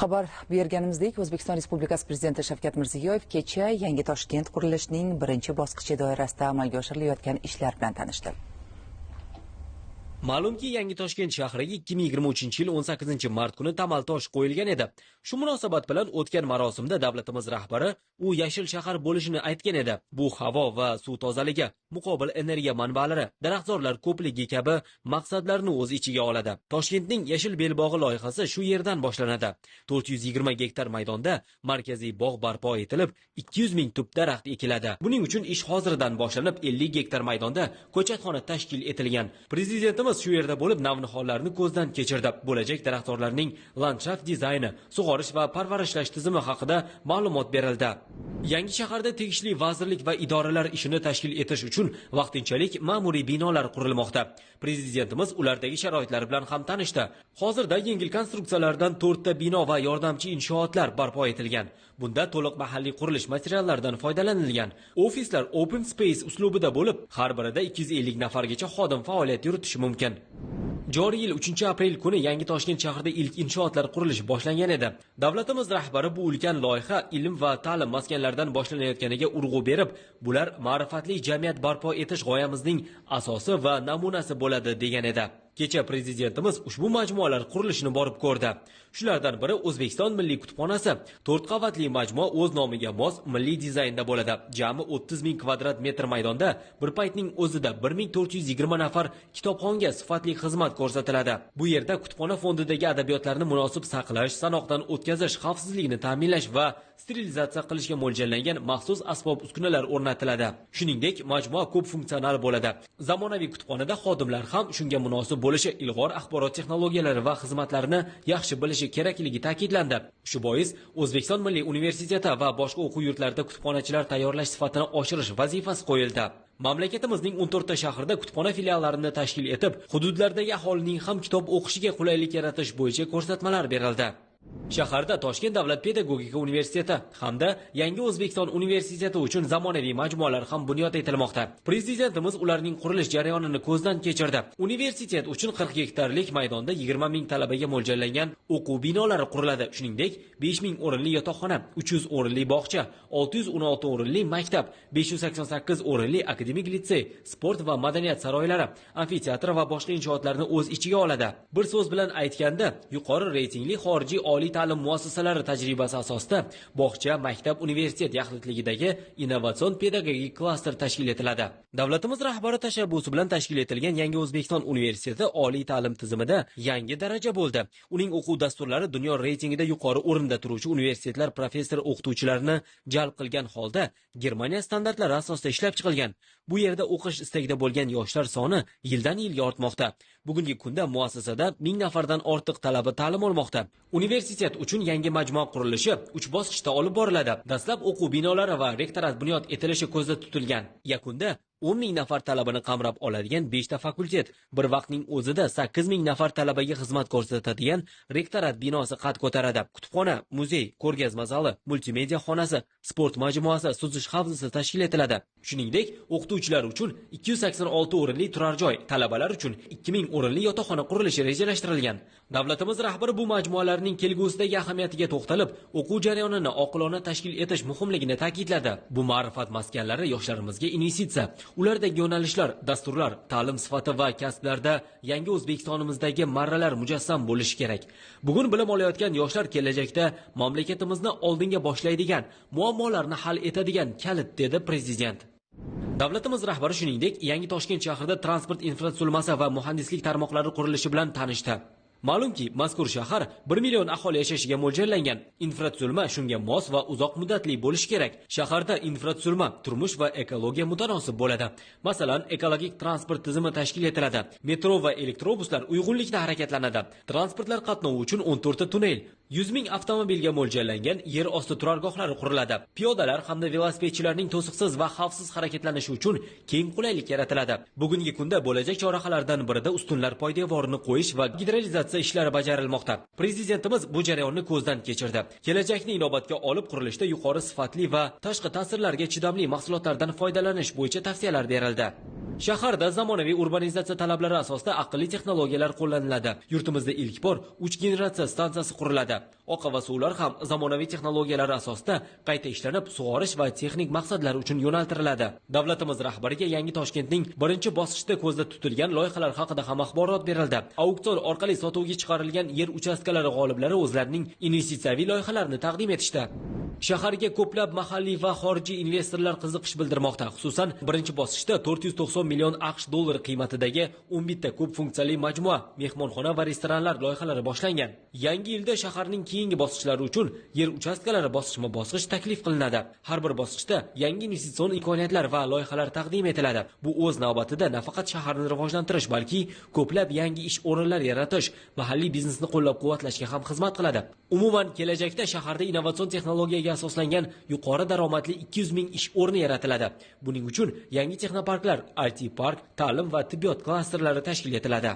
Xabar berganimizdek, O'zbekiston Respublikasi Prezidenti Shavkat Mirziyoyev kecha Yangi Toshkent qurilishining birinchi bosqichi doirasida amalga oshirilayotgan ishlar bilan tanishdi. Ma'lumki, Yangi Toshkent shahriga 2023-yil 18-mart kuni tamal tosh qo'yilgan edi. Shu munosabat bilan o'tgan marosimda davlatimiz rahbari u yashil shahar bo'lishini aytgan edi. Bu havo va suv tozaligi, muqobil energiya manbalari, daraxtzorlar ko'pligi kabi maqsadlarni o'z ichiga oladi. Toshkentning yashil belbog'i loyihasi shu yerdan boshlanadi. 420 gektar maydonda markaziy bog' barpo etilib, 200 ming tup daraxt ekiladi. Buning uchun ish hozirdan boshlanib, 50 gektar maydonda ko'chatxona tashkil etilgan. Prezidentimiz shu yerda bo'lib navnihollarni ko'zdan kechirdi. Bo'lajak daraxtzorlarning landshaft dizayni, sug'orish va parvarishlash tizimi haqida ma'lumot berildi. Yangi shaharda tegishli vazirlik va idoralar ishini tashkil etish uchun vaqtinchalik ma'muriy binolar qurilmoqda. Prezidentimiz ulardagi sharoitlar bilan ham tanishdi. Hozirda yengil konstruksiyalardan 4 ta bino va yordamchi inshootlar barpo etilgan. Bunda to'liq mahalliy qurilish materiallaridan foydalanilgan. Ofislar open space uslubida bo'lib, har birida 250 nafargacha xodim faoliyat yuritishi mumkin. Joriy yil 3-aprel kuni Yangi Toshkent shahrida ilk inshootlar qurilishi boshlangan edi. Davlatimiz rahbari bu ulkan loyiha ilm va ta'lim maskanlaridan boshlanayotganiga urg'u berib, bular ma'rifatli jamiyat barpo etish g'oyamizning asosi va namunasi bo'ladi degan edi. Kecha prezidentimiz ushbu majmualar qurilishini borib ko'rdi. Shulardan biri O'zbekiston Milliy kutubxonasi. 4 qavatli majmua o'z nomiga mos milliy dizaynda bo'ladi. Jami 30 ming kvadrat metr maydonda bir paytning o'zida 1420 nafar kitobxonga sifatli xizmat ko'rsatiladi. Bu yerda kutubxona fondidagi adabiyotlarni munosib saqlash, sanoqdan o'tkazish, xavfsizlikni ta'minlash va sterilizatsiya qilishga mo'ljallangan maxsus asbob-uskunalar o'rnatiladi. Shuningdek, majmua ko'p funksional bo'ladi. Zamonaviy kutubxonada xodimlar ham shunga munosib bo'lishi, ilg'or axborot texnologiyalari va xizmatlarini yaxshi bilishi kerakligi ta'kidlandi. Shu bois O'zbekiston Milliy universiteti va boshqa o'quv yurtlarida kutubxonachilar tayyorlash sifatini oshirish vazifasi qo'yildi. Mamlakatimizning 14 ta shahrida kutubxona filiallarini tashkil etib, hududlardagi aholining ham kitob o'qishiga qulaylik yaratish bo'yicha ko'rsatmalar berildi. Shaharda Toshkent davlat pedagogika universiteti hamda Yangi O'zbekiston universiteti uchun zamonaviy majmualar ham bunyod etilmoqda. Prezidentimiz ularning qurilish jarayonini ko'zdan kechirdi. Universitet uchun 40 gektarlik maydonda 20 ming talabaga mo'ljallangan o'quv binolari quriladi. Shuningdek, 5 ming o'rinli yotoqxona, 300 o'rinli bog'cha, 616 o'rinli maktab, 588 o'rinli akademik litsey, sport va madaniyat saroylari, amfiteatr va boshqa inshootlarni o'z ichiga oladi. Bir so'z bilan aytganda, yuqori reytingli xorijiy oliy ta'lim muassasalari tajribasi asosida bog'cha, maktab, universitet yaxlitligidagi innovatsion pedagogik klaster tashkil etiladi. Davlatimiz rahbari tashabbusi bilan tashkil etilgan Yangi O'zbekiston universiteti oliy ta'lim tizimida yangi daraja bo'ldi. Uning o'quv dasturlari dunyo reytingida yuqori o'rinda turuvchi universitetlar professor o'qituvchilarini jalb qilgan holda Germaniya standartlari asosida ishlab chiqilgan. Bu yerda o'qish istagida bo'lgan yoshlar soni yildan yilga ortmoqda. Bugungi kunda muassasada 1000 nafardan ortiq talaba ta'lim olmoqda. Universitet uchun yangi majmua qurilishi 3 bosqichda olib boriladi. Dastlab o'quv binolari va rektorat bunyod etilishi ko'zda tutilgan. Yakunda 10 ming nafar talabani qamrab oladigan 5 ta fakultet, bir vaqtning o'zida 8 ming nafar talabaga xizmat ko'rsatadigan rektorat binosi qad ko'taradi. Kutubxona, muzey, ko'rgazma zali, multimedia xonasi, sport majmuasi, suzish havzasi tashkil etiladi. Shuningdek, o'qituvchilar uchun 286 o'rinli turar joy, talabalar uchun 2000 o'rinli yotoqxona qurilishi rejalashtirilgan. Davlatimiz rahbari bu majmualarning kelgusidagi ahamiyatiga to'xtalib, o'quv jarayonini oqilona tashkil etish muhimligini ta'kidladi. Bu ma'rifat maskanlari yoshlarimizga investitsiya. Ulardagi yo'nalishlar, dasturlar, ta'lim sifati va kasblarda yangi O'zbekistonimizdagi marralar mujassam bo'lishi kerak. Bugun bilim olayotgan yoshlar kelajakda mamlakatimizni oldinga boshlaydigan, muammolarni hal etadigan kalit, dedi prezident. Davlatimiz rahbari shuningdek, Yangi Toshkent shahrida transport infratuzilmasi va muhandislik tarmoqlari qurilishi bilan tanishdi. Ma'lumki, mazkur shahar 1 million aholi yashashiga mo'ljallangan. Infratuzilma shunga mos va uzoq muddatli bo'lishi kerak. Shaharda infratuzilma turmush va ekologiya mutanosib bo'ladi. Masalan, ekologik transport tizimi tashkil etiladi. Metro va elektrobuslar uyg'unlikda harakatlanadi. Transportlar qatnovi uchun 14 ta tunnel, 100 ming avtomobilga mo'ljallangan yer osti turargohlari quriladi. Piyodalar hamda velosipedchilarning to'siqsiz va xavfsiz harakatlanishi uchun keng qulaylik yaratiladi. Bugungi kunda bo'lajak chorahalardan birida ustunlar poydevorini qo'yish va gidrolizatsiya ishlari bajarilmoqda. Prezidentimiz bu jarayonni ko'zdan kechirdi. Kelajakni inobatga olib qurilishda yuqori sifatli va tashqi ta'sirlarga chidamli mahsulotlardan foydalanish bo'yicha tavsiyalar berildi. Shaharda zamonaviy urbanizatsiya talablari asosida aqlli texnologiyalar qo'llaniladi. Yurtimizda ilk bor 3 generatsiya stansiyasi quriladi. Oqa va suvlar ham zamonaviy texnologiyalar asosida qayta ishlanib, sug'orish va texnik maqsadlar uchun yo'naltiriladi. Davlatimiz rahbariga Yangi Toshkentning birinchi bosqichda ko'zda tutilgan loyihalar haqida ham axborot berildi. Auksion orqali sotuvga chiqarilgan yer uchastkalari g'oliblari o'zlarining investitsiyaviy loyihalarini taqdim etishdi. Shaharga ko'plab mahalliy va xorijiy investorlar qiziqish bildirmoqda. Xususan, birinchi bosqichda 490 million AQSh dollari qiymatidagi 11 ta ko'p funksiyali majmua, mehmonxona va restoranlar loyihalari boshlangan. Yangi yilda shaharning keyingi bosqichlari uchun yer uchastkalari bosqichma-bosqich taklif qilinadi. Har bir bosqichda yangi investitsion imkoniyatlar va loyihalar taqdim etiladi. Bu o'z navbatida nafaqat shaharni rivojlantirish, balki ko'plab yangi ish o'rinlari yaratish, mahalliy biznesni qo'llab-quvvatlashga ham xizmat qiladi. Umuman, kelajakda shaharda innovatsion texnologiyaga asoslangan yuqori daromadli 200 ming ish o'rni yaratiladi. Buning uchun yangi texnoparklar, IT park, ta'lim va tibbiyot klasterlari tashkil etiladi.